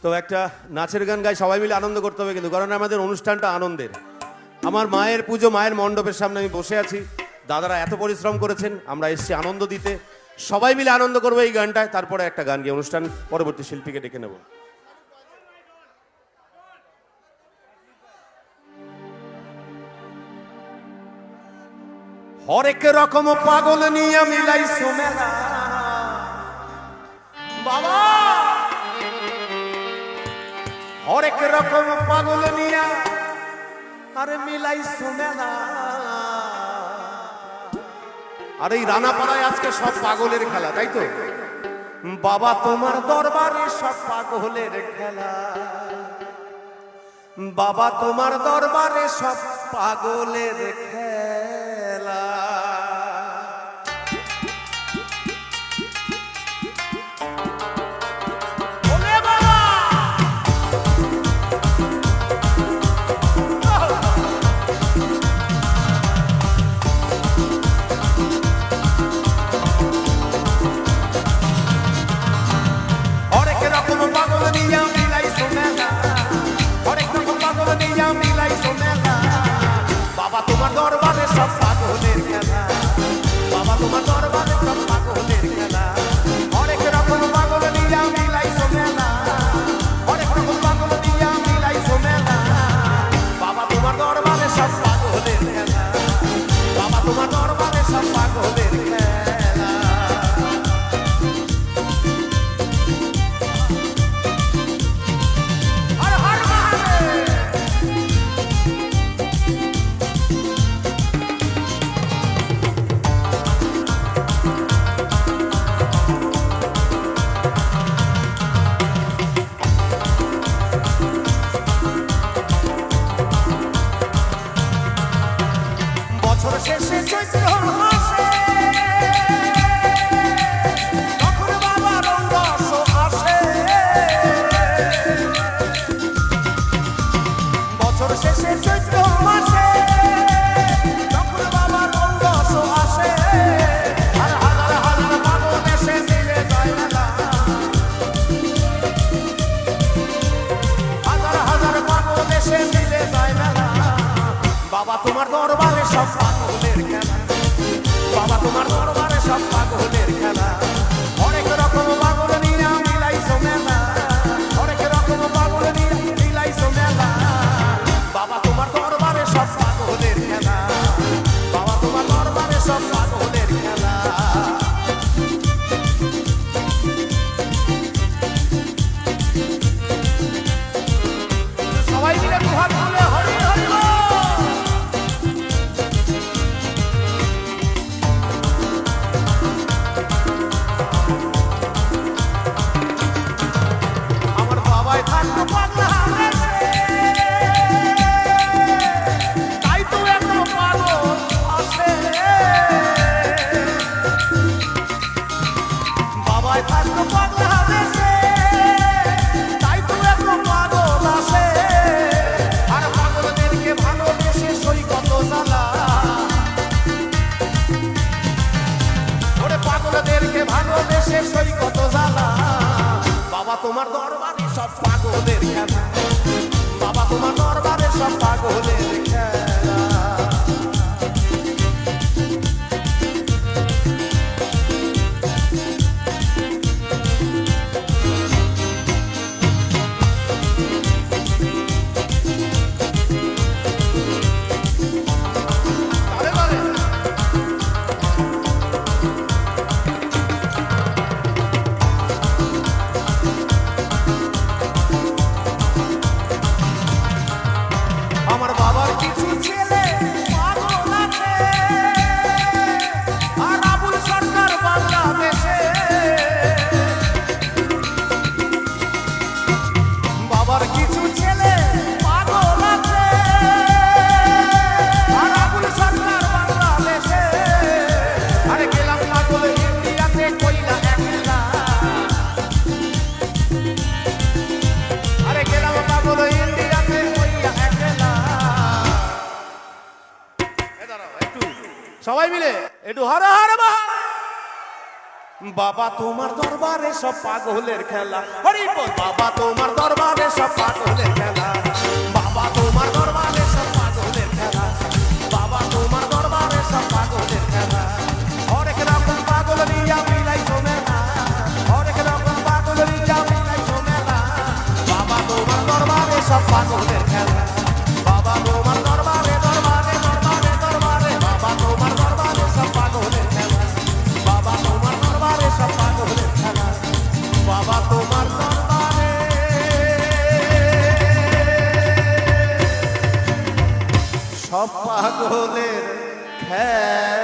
তো একটা নাচের গান গাই, সবাই মিলে আনন্দ করতে হবে কিন্তু, কারণ আমাদের অনুষ্ঠানটা আনন্দের। আমার মায়ের পুজো, মায়ের মণ্ডপের সামনে আমি বসে আছি, দাদারা এত পরিশ্রম করেছেন, আমরা এসেছি আনন্দ দিতে, সবাই মিলে আনন্দ করবো এই গানটায়। তারপরে একটা গান গিয়ে অনুষ্ঠান পরবর্তী শিল্পীকে ডেকে নেব। হরেক রকম পাগল নিয়ে মিলাইছো মেলা বাবা, হরেক রকম পাগল নিয়া আরে মিলাইছো মেলা। আর এই রানাপাড়ায় আজকে সব পাগলের খেলা, তাই তো? বাবা তোমার দরবারে সব পাগলের খেলা, বাবা তোমার দরবারে সব পাগলের খেলা। বাবা তোমার দরবারে সব পাগলের খেলা, বাবা তোমার দরবারে সব পাগলের খেলা। অনেক রকম পাগল নিয়া মিলাইছো মেলা, অনেক রকম পাগল নিয়া মিলাইছো মেলা। বাবা তোমার দরবারে সব পাগলের খেলা, বাবা তোমার দরবারে সব পাগলের খেলা। শেষে চৈত্র মাসে তখন বাবার রস আসে, বছর শেষে চৈত্র মাসে তখন বাবার রস আসে। আর হাজার হাজার পাগল এসে মিলে যায় মেলা, হাজার হাজার পাগল এসে মিলে যায় মেলা। বাবা তোমার দরবারে সব পাগলের খেলা, বাবা তোমার দরবারে সব পাগলের খেলা। অনেক রকম পাগল নিয়ে মিলাইছো মেলা, অনেক রকম পাগল নিয়ে মিলাইছো মেলা। বাবা তোমার দরবারে সব পাগলের খেলা, বাবা তোমার দরবারে সব পাগলের খেলা। সবাই মিলে দুহাত তুলে হরি হরি বল। বাবা তোমার দরবারে সব পাগলের খেলা, বাবা তোমার দরবারে সব পাগলের খেলা। আমার বাবার কিছু ছেলে পাগল আছে, আর আবুল সরকার বাংলাদেশে। বাবার কিছু ছেলে পাগল আছে, আর আবুল সরকার বাংলাদেশে। আরে গেলাম পাগল ইন্ডিয়াতে কইলা একলা, আরে গেলাম পাগল ইন্ডিয়াতে কইলা একলা। সবাই মিলে একটু হর হর বাবা তোমার দরবারে সব পাগলের খেলা, হরি বল। বাবা তোমার দরবারে সব পাগলের খেলা বাবা তোমার দরবারে সব পাগলের খেলা বাবা তোমার দরবারে সব পাগলের খেলা হরেক রকম পাগল রিয়া মিলাইছো মেলা হরেক রকম পাগল রিয়া মিলাইছো মেলা বাবা তোমার দরবারে সব পাগলের খেলা বাবা তোমার দরবারে দরবারে দরবারে দরবারে বাবা তোমার দরবারে সব পাগলের খেলা বাবা তোমার দরবারে সব পাগলের খেলা বাবা তোমার দরবারে সব পাগলের খেলা